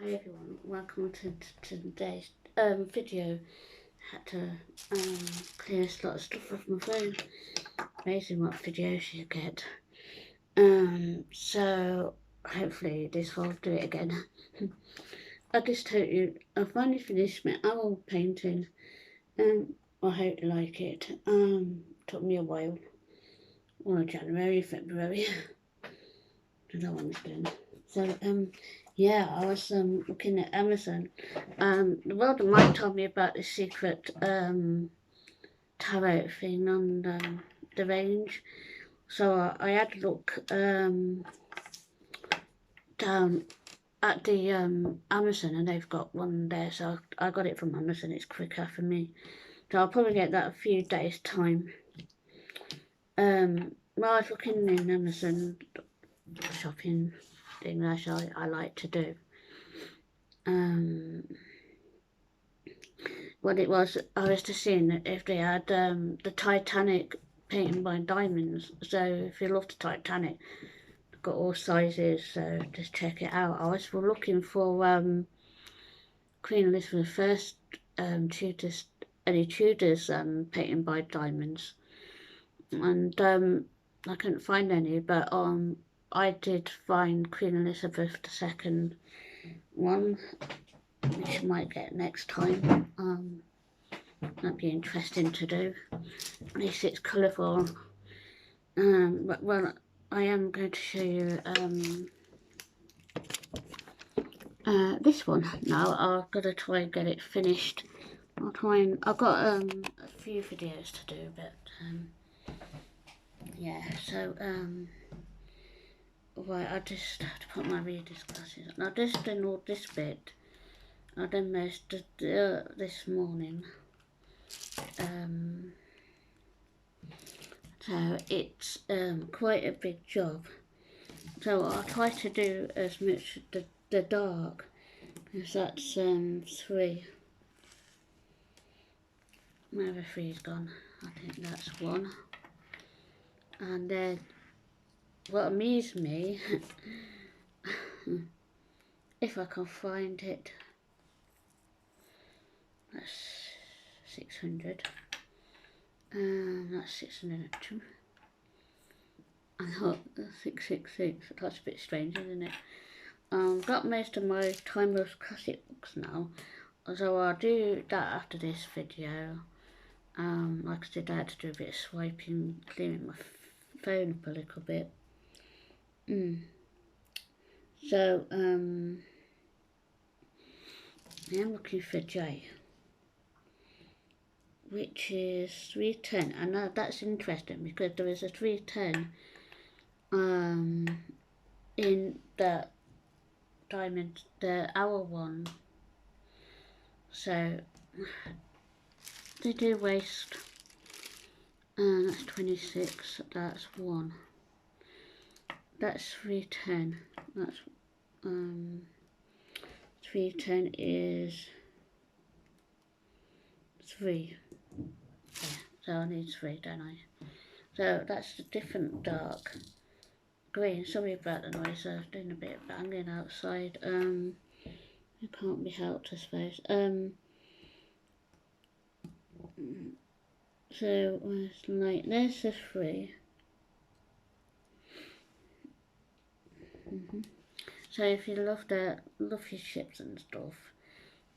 Hi everyone, welcome to today's video. Had to clear a lot of stuff off my phone. Amazing what videos you get. So hopefully this will do it again. I just hope I finally finished my owl painting. I hope you like it. Took me a while. Well, January, February. No one's doing. So yeah, I was looking at Amazon. The world of Mike told me about the secret tarot thing on the range. So I had a look down at the Amazon, and they've got one there. So I got it from Amazon. It's quicker for me. So I'll probably get that a few days time. While I was looking in Amazon shopping thing that I like to do. What it was, I was just seeing if they had the Titanic painted by diamonds. So if you love the Titanic, they've got all sizes. So just check it out. I was looking for Queen Elizabeth First Tudors, any Tudors painted by diamonds, and I couldn't find any. But I did find Queen Elizabeth II one, which I might get next time. That'd be interesting to do. At least it's colourful. But well, I am going to show you this one now. I've got to try and get it finished. I'll try and I've got a few videos to do, but yeah. So right, I just have to put my reader's glasses on. I've just done all this bit. I've done most of this morning. So it's quite a big job. So I'll try to do as much the dark, because that's 3. Where the 3's gone, I think that's 1. And then what amused me, if I can find it, that's 600. And that's 602. I thought 666, that's a bit strange, isn't it? Got most of my timeless classic books now, so I'll do that after this video. Like I said, I had to do a bit of swiping, cleaning my phone up a little bit. So I am looking for J, which is 310, and that's interesting because there is a 310 in the diamond, the hour one. So they do waste, and that's 26. That's 1. That's 310. That's 310 is 3. Yeah, so I need 3, don't I? So that's a different dark green. Sorry about the noise. I was doing a bit of banging outside. It can't be helped, I suppose. So it's like there's the 3. So if you love your ships and stuff,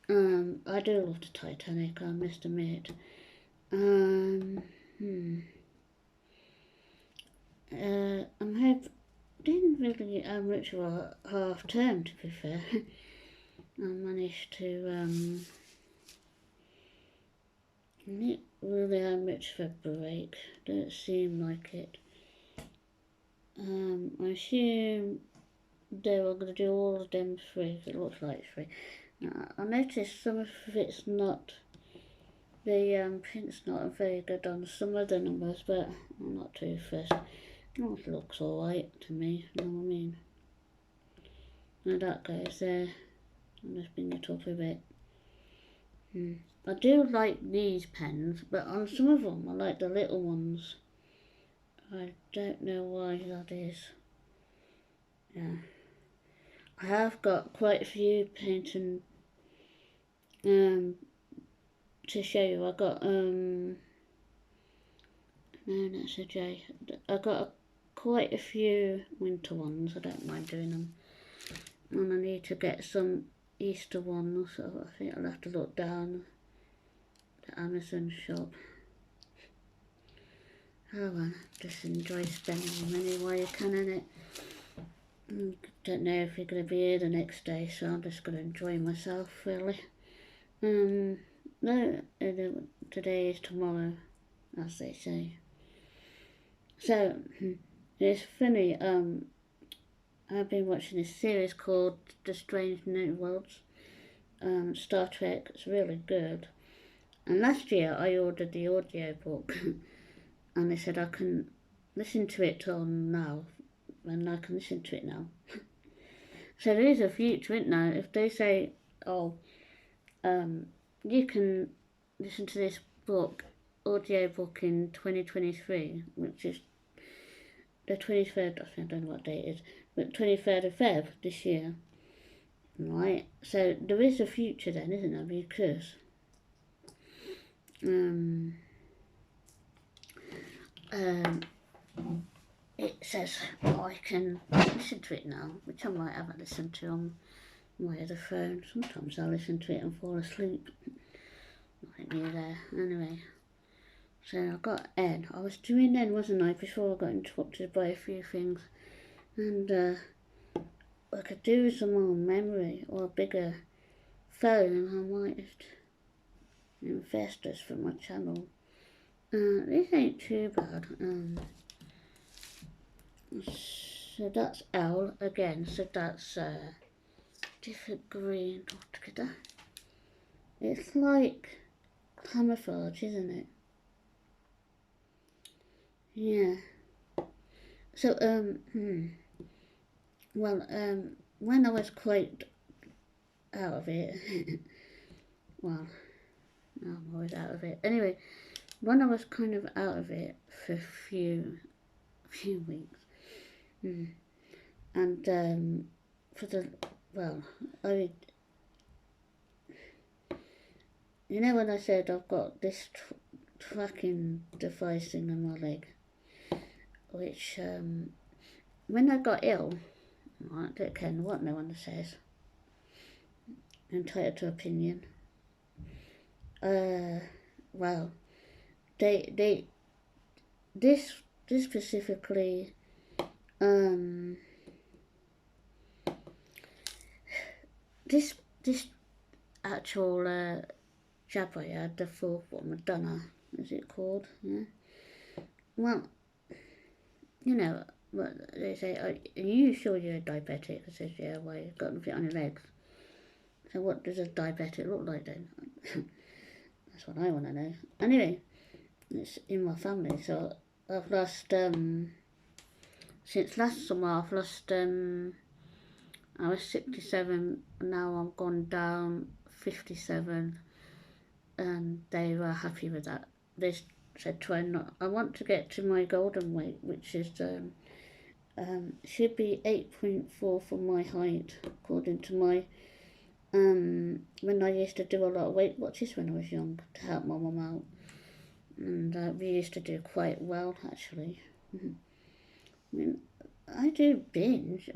I do love the Titanic, I must admit. Didn't really have much of a half term, to be fair. I managed to not really have much of a break. Don't seem like it. I assume they were going to do all of them 3. It looks like 3. I noticed some of it's not. The print's not very good on some of the numbers, but I'm not too fussed. It looks alright to me, you know what I mean? Now that goes there. I'll just bring it up a bit. I do like these pens, but on some of them I like the little ones. I don't know why that is. Yeah. I have got quite a few painting to show you. I got no, that's a J. I got quite a few winter ones. I don't mind doing them, and I need to get some Easter ones. So I think I'll have to look down the Amazon shop. Oh well, just enjoy spending money while you can, innit? Don't know if you're going to be here the next day, so I'm just going to enjoy myself, really. No, today is tomorrow, as they say. So, it's funny, I've been watching this series called The Strange New Worlds, Star Trek. It's really good. And last year I ordered the audio book, and they said I can listen to it on now, and I can listen to it now. So there is a future in it now. If they say, oh, you can listen to this book, audio book in 2023, which is the 23rd, I don't know what date it is, but 23rd of Feb this year, right? So there is a future then, isn't there? Because it says I can listen to it now, which I might haven't listened to on my other phone. Sometimes I listen to it and fall asleep. Nothing new there. Anyway, so I got N. I was doing N, wasn't I, before I got interrupted by a few things. And I could do with some more memory or a bigger phone. I might just invest this for my channel. This ain't too bad. So that's L again. So that's different green altogether. It's like camouflage, isn't it? Yeah. So well, when I was quite out of it, well, no, I'm always out of it. Anyway, when I was kind of out of it for a few weeks, and for the, well, you know when I said I've got this tracking device thing on my leg, which when I got ill, I don't care what no one says, entitled to opinion. Well, this specifically, this actual jab I had, the fourth one, Madonna, is it called? Yeah. Well, you know, what they say, are you sure you're a diabetic? I says, yeah, why, you've got nothing on your legs. So what does a diabetic look like then? That's what I want to know. Anyway, it's in my family, so I've lost, since last summer, I've lost, I was 67, now I've gone down 57, and they were happy with that. They said try not, I want to get to my golden weight, which is, should be 8.4 for my height, according to my, when I used to do a lot of Weight Watchers when I was young to help my mum out, and we used to do quite well actually. I mean, I do binge,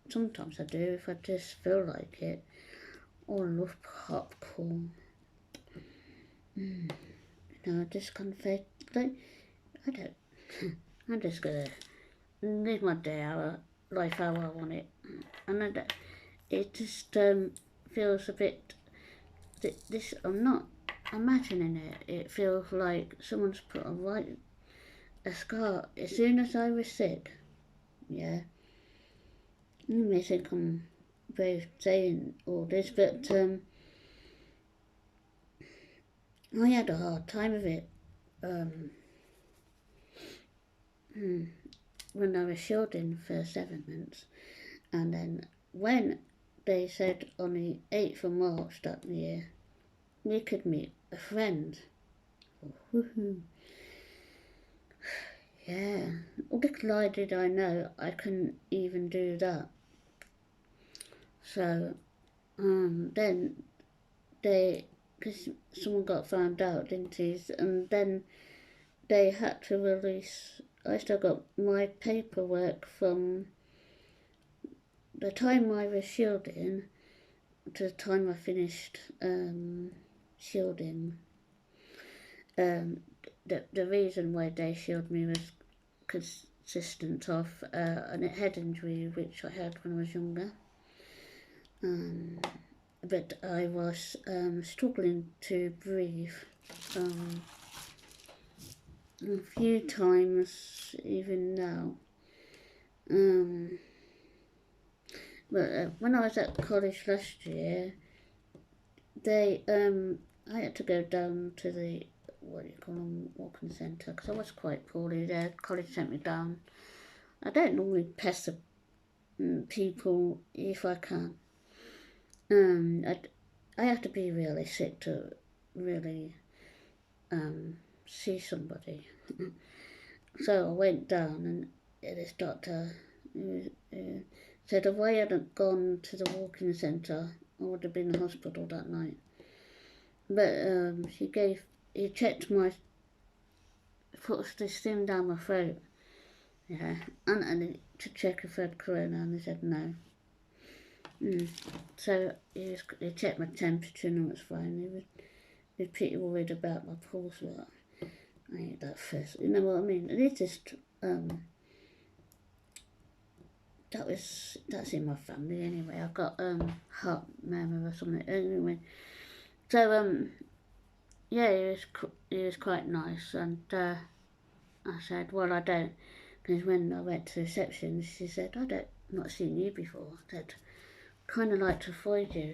sometimes I do if I just feel like it, or I love popcorn. You know, I just kind of like, I don't, I'm just gonna live my life how I want it, and it just feels a bit, this, I'm not imagining it, it feels like someone's put a scar. As soon as I was sick, yeah, you may think I'm brave saying all this, but I had a hard time of it when I was shielding for 7 months, and then when they said on the 8th of March that year we could meet a friend. Woohoo. Yeah, little did I know I couldn't even do that. So then because someone got found out, didn't he? And then they had to release. I still got my paperwork from the time I was shielding to the time I finished shielding. The reason why they shielded me was consistent of a head injury which I had when I was younger. But I was struggling to breathe a few times, even now. But when I was at college last year, I had to go down to the walking centre because I was quite poorly there. College sent me down. I don't normally pester people if I can. I have to be really sick to really see somebody. So I went down and this doctor said if I hadn't gone to the walking centre, I would have been in the hospital that night. But he checked put this thing down my throat, yeah, and to check if I had corona, and they said no. So he checked my temperature and it was fine. He was pretty worried about my pulse, but I ain't that first. You know what I mean? And it's just that's in my family anyway. I've got heart murmur or something anyway. So yeah, he was quite nice, and I said, well, I don't, because when I went to reception, she said, not seen you before. I said, kind of like to avoid you,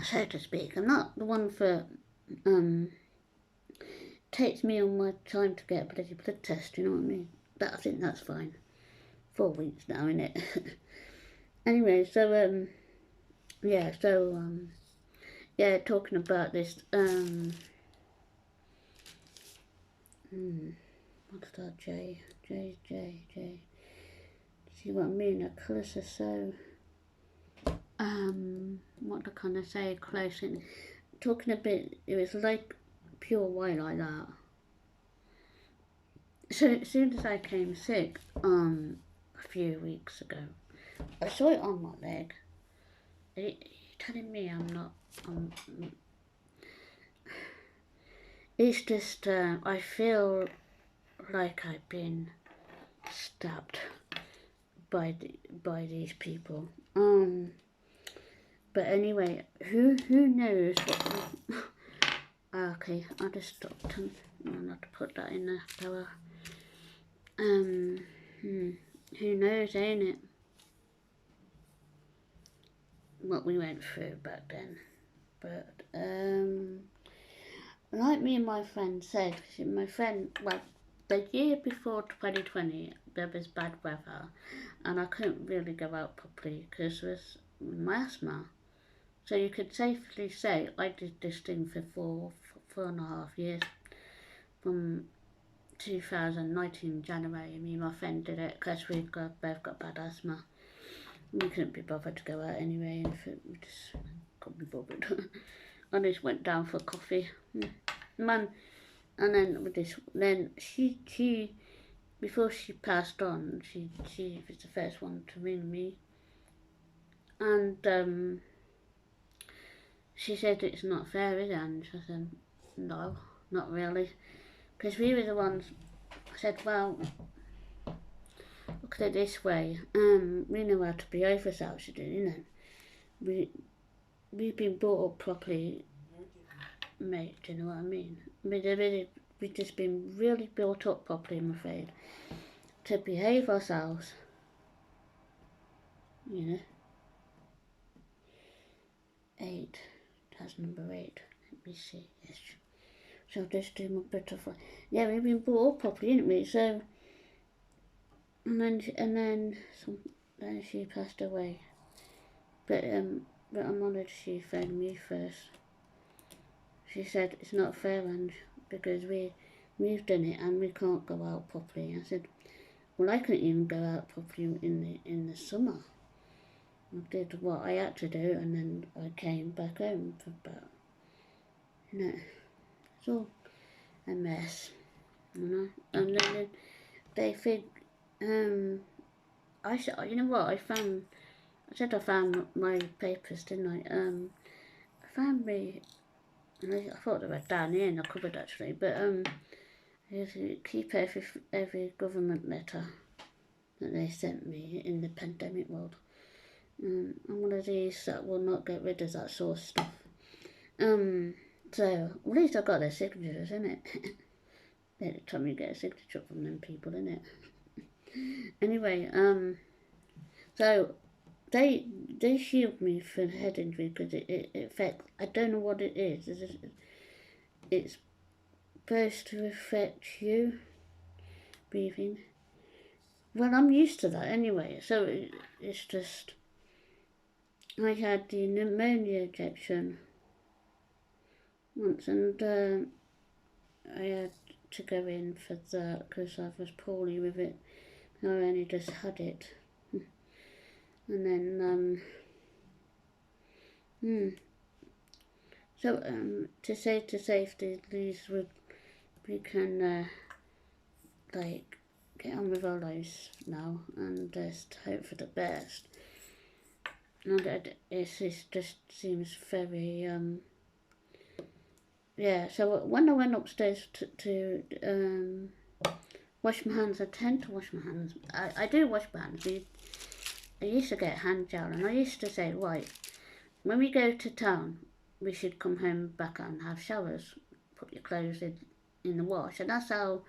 so to speak. I'm not the one for takes me all my time to get a bloody blood test, you know what I mean? But I think that's fine. 4 weeks now, innit? Anyway, so yeah, yeah, talking about this what's that, J. See what I mean? The colours are so what can I say, close in. Talking a bit, it was like pure white like that. So as soon as I came sick, a few weeks ago, I saw it on my leg. Are you telling me I'm not? It's just I feel like I've been stabbed by these people. But anyway, who knows what? Okay, I'll just stop. I'll have to put that in there. Who knows, ain't it? What we went through back then. But like me and my friend said, well, the year before 2020, there was bad weather, and I couldn't really go out properly because it was my asthma. So you could safely say I did this thing for four and a half years, from 2019 January. Me and my friend did it because we both got bad asthma. We couldn't be bothered to go out anyway, and we just couldn't be bothered. I just went down for coffee, man, and then she before she passed on, she was the first one to ring me, and she said it's not fair, is it? And I said no, not really, because we were the ones. I said, well, look at it this way, we know how to behave ourselves, you know. We've been brought up properly, mate, do you know what I mean? We've just been really built up properly, I'm afraid, to behave ourselves, you know. 8, that's number 8, let me see, yes. So I'll just do my butterfly. Yeah, we've been brought up properly, haven't we? So, and then she passed away. But I'm honoured she phoned me first. She said it's not fair, and because we've done it and we can't go out properly. I said, Well, I couldn't even go out properly in the summer. I did what I had to do, and then I came back home for about, it's all a mess, And then they think, you know what? I said I found my papers, didn't I? I found me, and I thought they were down here in the cupboard actually, but you keep every government letter that they sent me in the pandemic world. I'm one of these that will not get rid of that sort of stuff. So at least I got their signatures, innit? Every time you get a signature from them people, innit? Anyway, so they shield me for head injury because it affects. I don't know what it is. It's supposed to affect you breathing. Well, I'm used to that anyway. So it's just I had the pneumonia injection once, and I had to go in for that because I was poorly with it. I only just had it, and then so to say to safety, these we can like get on with our lives now and just hope for the best. And it just seems very yeah. So when I went upstairs to wash my hands, I tend to wash my hands. I do wash my hands. I used to get hand gel, and I used to say, right, when we go to town, we should come home back and have showers, put your clothes in the wash, and that's how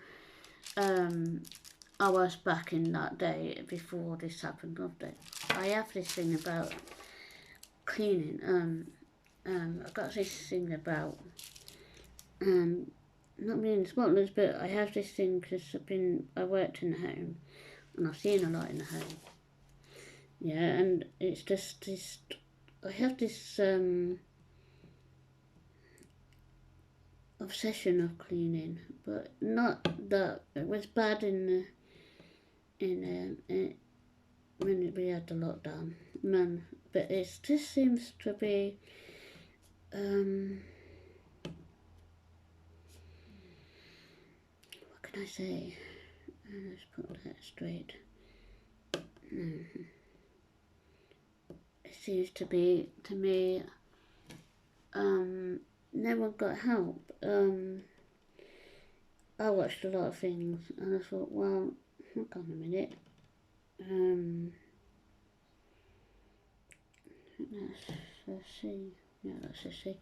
I was back in that day before this happened. I have this thing about cleaning. I got this thing about not being spotless, but I have this thing because I worked in the home, and I've seen a lot in the home. Yeah, and it's just this. I have this obsession of cleaning, but not that it was bad in when we had the lockdown, but it just seems to be what can I say? Let's put that straight. It seems to be to me no one got help. I watched a lot of things and I thought, well, hold on a minute. Let's see. Yeah, let's just see.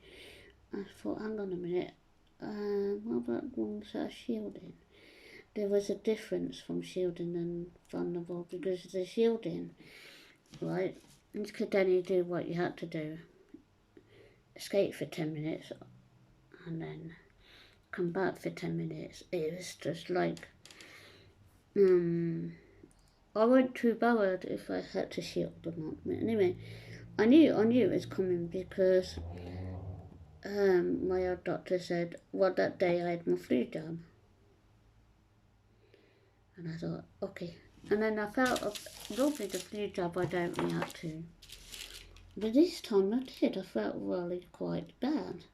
I thought, hang on a minute. What about ones that are shielding? There was a difference from shielding and vulnerable because the shielding, right, you could only do what you had to do. Escape for 10 minutes and then come back for 10 minutes. It was just like, I wasn't too bothered if I had to shield or not. Anyway, I knew it was coming because my old doctor said, well, that day I had my flu jab. And I thought, okay. And then I felt, normally the flu jab I don't react to. But this time I did. I felt really quite bad.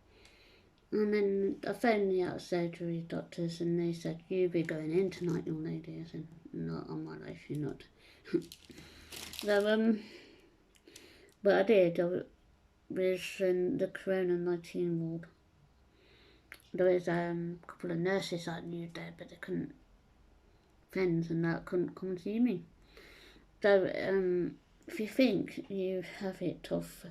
And then I phoned the out surgery doctors and they said, you'll be going in tonight, young lady. I said, not on my life, you're not. So, but I did. I was in the Corona-19 ward. There was a couple of nurses I knew there, but they couldn't, friends and that, couldn't come see me. So, if you think you have it tough,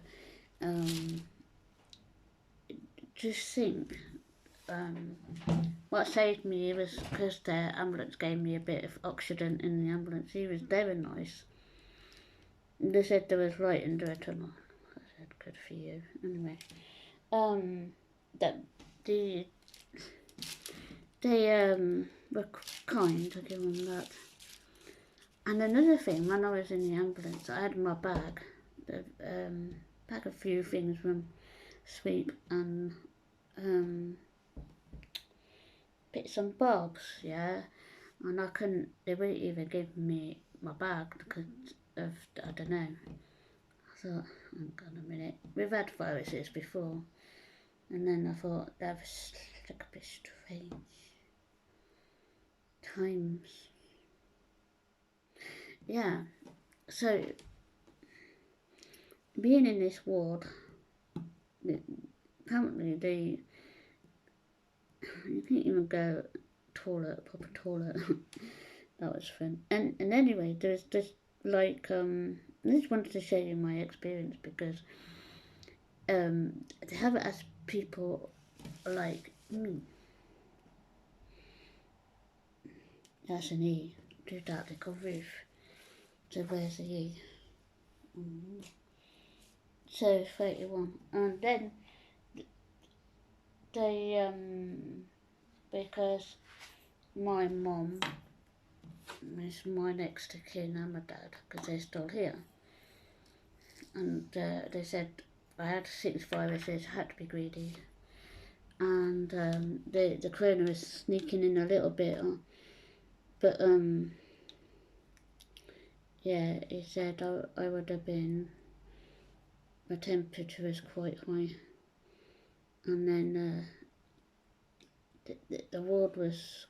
just think. What saved me was because the ambulance gave me a bit of oxygen in the ambulance. They were nice. They said there was right under a tunnel. I said, good for you. Anyway, they were kind, I give them that. And another thing, when I was in the ambulance, I had in my bag, pack a few things from sweep and bits and bobs, yeah. and they wouldn't even give me my bag because of, I don't know. I thought, hang on a minute, we've had viruses before, and then I thought that was like a bit strange times. Yeah, so being in this ward, apparently you can't even go proper toilet. That was fun. And anyway, there's this like I just wanted to show you my experience because they haven't asked people like me. That's an E. Do that like a roof. So where's the E? So 31. And then they because my mum is my next of kin and my dad because they're still here. And they said I had 6 viruses, I had to be greedy. And the corona was sneaking in a little bit. But yeah, he said I would have been, my temperature was quite high. And then the ward was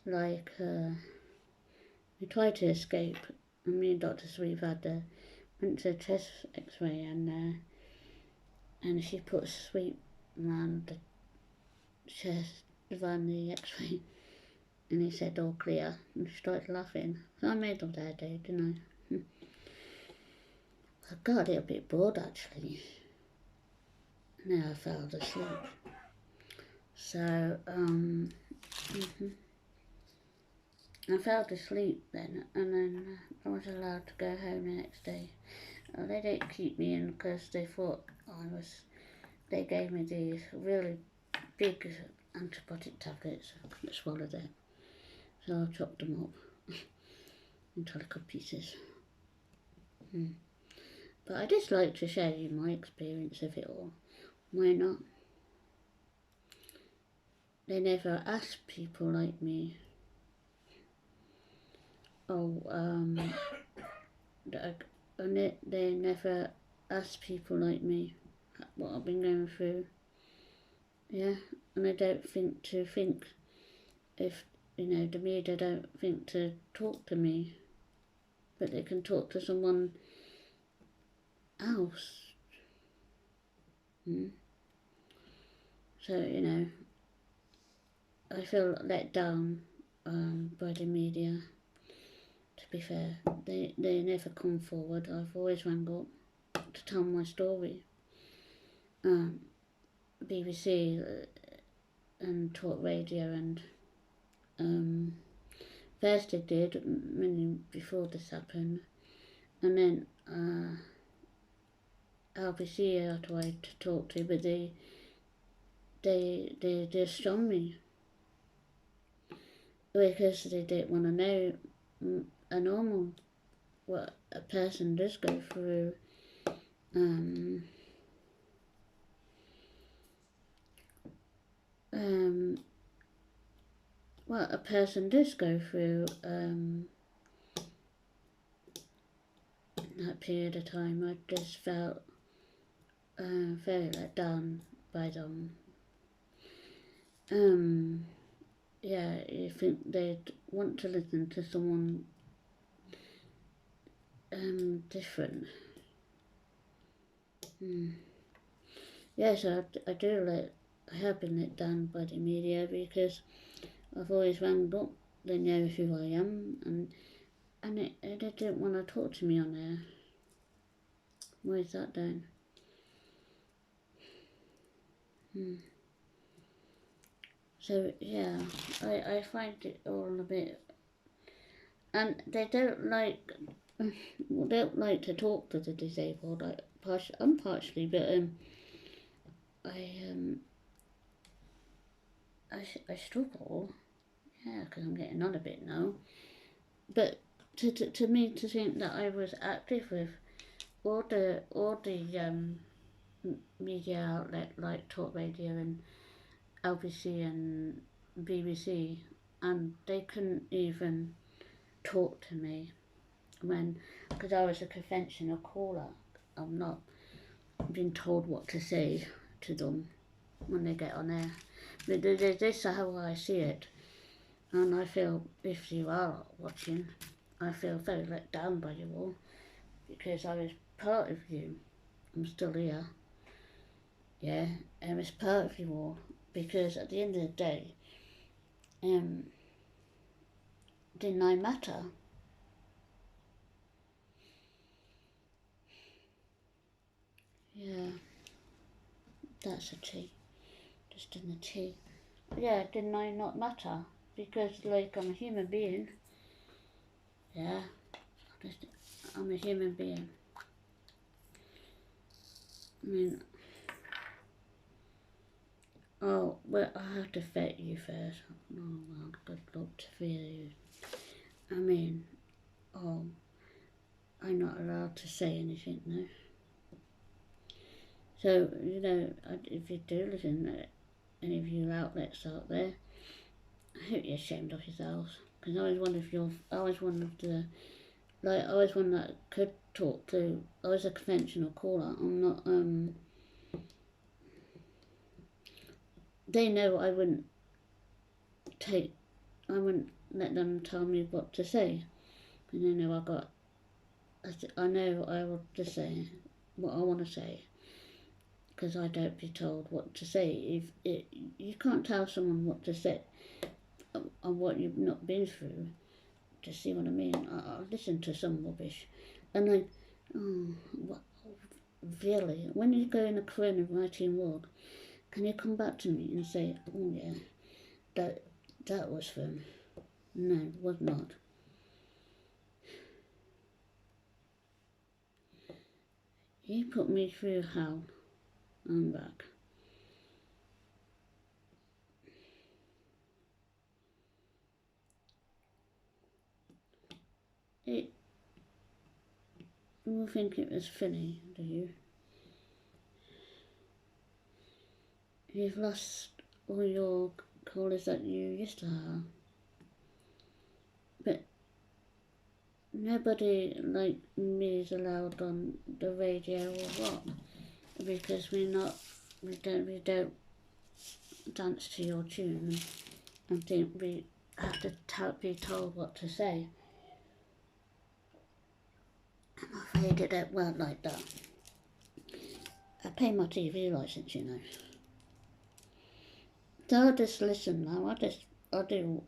like, we tried to escape. And me and Dr. Sweet had went to a chest x-ray and she put a sweep around the chest, around the x-ray. And he said, all clear. And she started laughing. So I made up that day, didn't I? I got a little bit bored actually. And then I fell asleep. So, I fell asleep then, and then I was allowed to go home the next day. They didn't keep me in because they thought they gave me these really big antibiotic tablets. I couldn't swallow them. So I chopped them up into little pieces. But I just like to share you my experience of it all. Why not? They never ask people like me. They never ask people like me what I've been going through. Yeah, and I don't think if, the media don't think to talk to me, but they can talk to someone else. So, I feel let down by the media. To be fair, they never come forward. I've always rang up to tell my story. BBC and Talk Radio and first they did many before this happened, and then LBC I tried to talk to, but they just shunned me because they didn't want to know a normal what a person does go through. What a person does go through that period of time. I just felt very let down by them. Yeah, you think they'd want to listen to someone different. Yes, I have been let down by the media because I've always rang up. They know who I am, and they didn't want to talk to me on there. Why is that then? So yeah, I find it all a bit, and they don't like to talk to the disabled. I'm partially, but I struggle. Yeah, because I'm getting on a bit now. But to me, to think that I was active with all the media outlet like Talk Radio and LBC and BBC, and they couldn't even talk to me because I was a conventional caller. I'm not being told what to say to them when they get on air. But this is how I see it, and I feel if you are watching, I feel very let down by you all because I was part of you. I'm still here. Yeah, I was part of you all because at the end of the day, didn't I matter? Yeah, that's a tea. Just in the tea. Yeah, didn't I not matter? Because, like, I'm a human being. Yeah, I'm a human being. I mean, oh, well, I have to vet you first. Oh, well, good luck to you. I mean, oh, I'm not allowed to say anything now. So, if you do listen to any of you outlets out there, I hope you're ashamed of yourselves. Because I was one of your, I was one of the, like, I was one that could talk to, I was a conventional caller. I'm not, they know I wouldn't let them tell me what to say. And they know I know I will just say what I want to say. Because I don't be told what to say. You can't tell someone what to say on what you've not been through. To see what I mean? I listen to some rubbish, and then, what, really? When you go in a coronavirus world, can you come back to me and say, oh yeah, that was fun? No, it was not. You put me through hell and back. You think it was funny, do you? You've lost all your callers that you used to have. But nobody like me is allowed on the radio or what? Because we don't dance to your tune and think we have to be told what to say. I'm afraid it don't work like that. I pay my TV licence, you know. So I just listen now. I do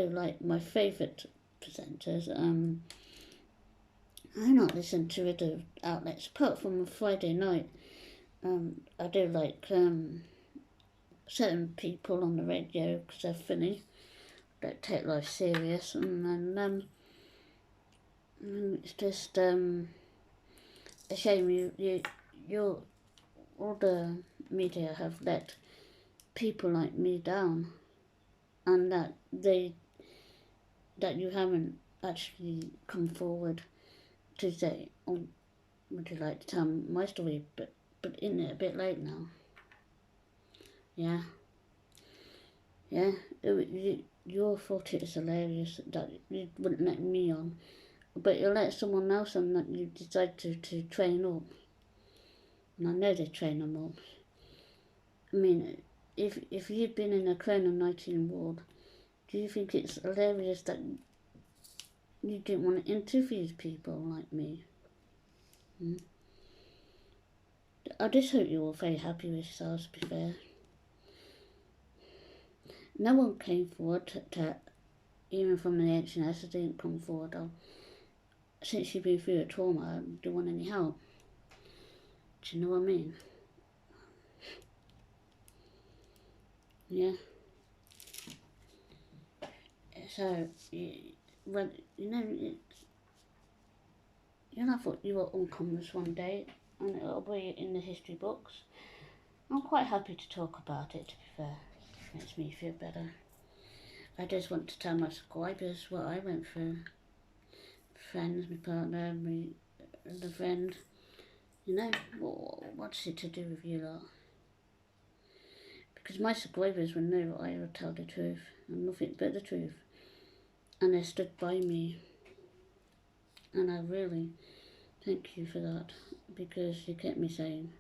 like my favourite presenters. I not listen to other outlets apart from a Friday night. I do like certain people on the radio because they're funny, don't take life serious, and then it's just a shame you all the media have let people like me down, and that you haven't actually come forward to say, oh, would you like to tell my story, but in it a bit late now. Yeah. You thought it was hilarious that you wouldn't let me on, but you let someone else on that you decided to train up. And I know they train them up. I mean, if you've been in a COVID-19 ward, do you think it's hilarious that you didn't want to interview people like me? I just hope you're all very happy with yourselves, to be fair. No one came forward to even from the HNS, I didn't come forward. Since you've been through a trauma, do you want any help? Do you know what I mean? Yeah. So, well, I thought you were uncommon one day, and it'll be in the history books. I'm quite happy to talk about it, to be fair. It makes me feel better. I just want to tell my subscribers what I went through. Friends, my partner, the friend. What's it to do with you lot? because my subscribers will know I will tell the truth and nothing but the truth, and they stood by me, and I really thank you for that, because you kept me sane.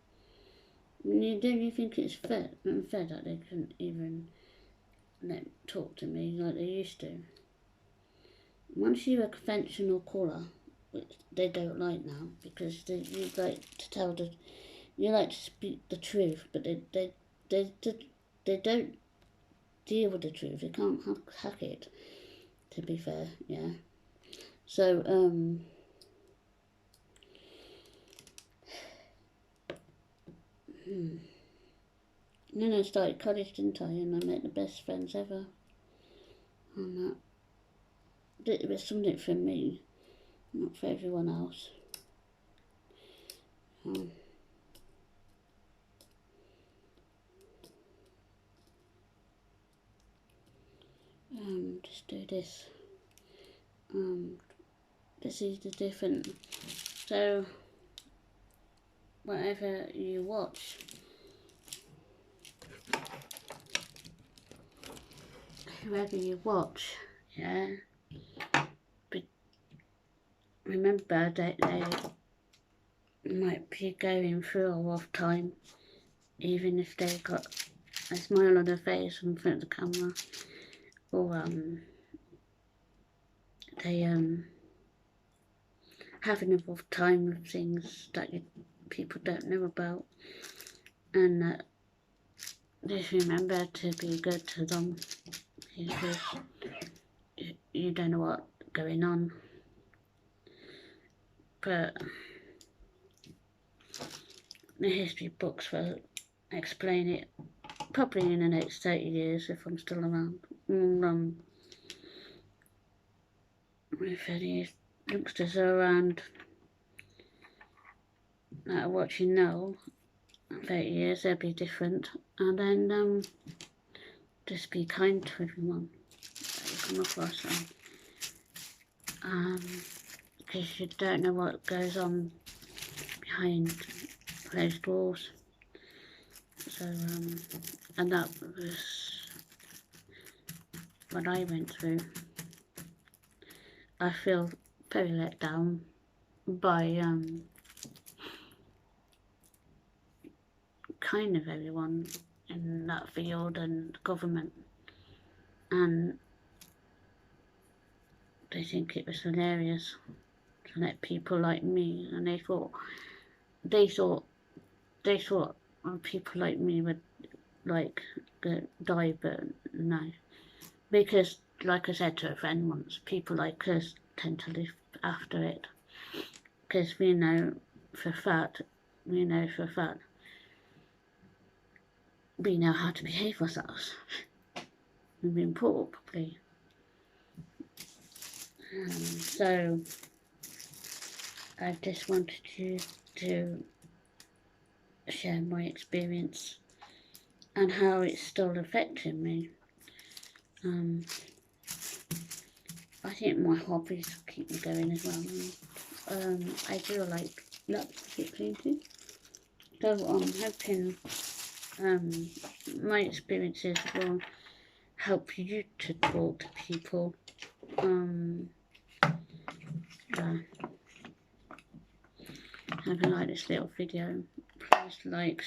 Don't you think it's unfair that they couldn't even talk to me like they used to? Once you're a conventional caller, which they don't like now, because you like to tell you like to speak the truth, but they don't deal with the truth. They can't hack it, to be fair, yeah. So, and then I started college, didn't I? And I met the best friends ever. And it was something for me, not for everyone else. Just do this. This is the different. So, whatever you watch, whoever you watch, yeah. But remember that they might be going through a rough time, even if they've got a smile on their face in front of the camera, or they having a rough time with things that people don't know about, and just remember to be good to them, because you don't know what's going on. But the history books will explain it probably in the next 30 years if I'm still around. If any youngsters are around that are watching now, 30 years they'll be different. And then just be kind to everyone that you come across, because you don't know what goes on behind closed doors. So, and that was what I went through. I feel very let down by kind of everyone in that field and government, and they think it was hilarious to let people like me, and they thought people like me would like die, but no, because like I said to a friend once, people like us tend to live after it, because we know for a fact we know how to behave ourselves. We've been taught properly. So I just wanted to share my experience and how it's still affecting me. I think my hobbies keep me going as well. I do like landscape painting, so I'm hoping my experiences will help you to talk to people. If you like this little video, please like,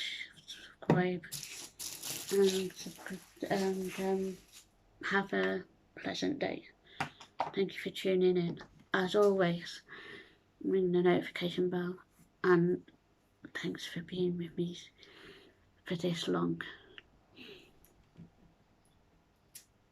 subscribe, and have a pleasant day. Thank you for tuning in. As always, ring the notification bell, and thanks for being with me for this long.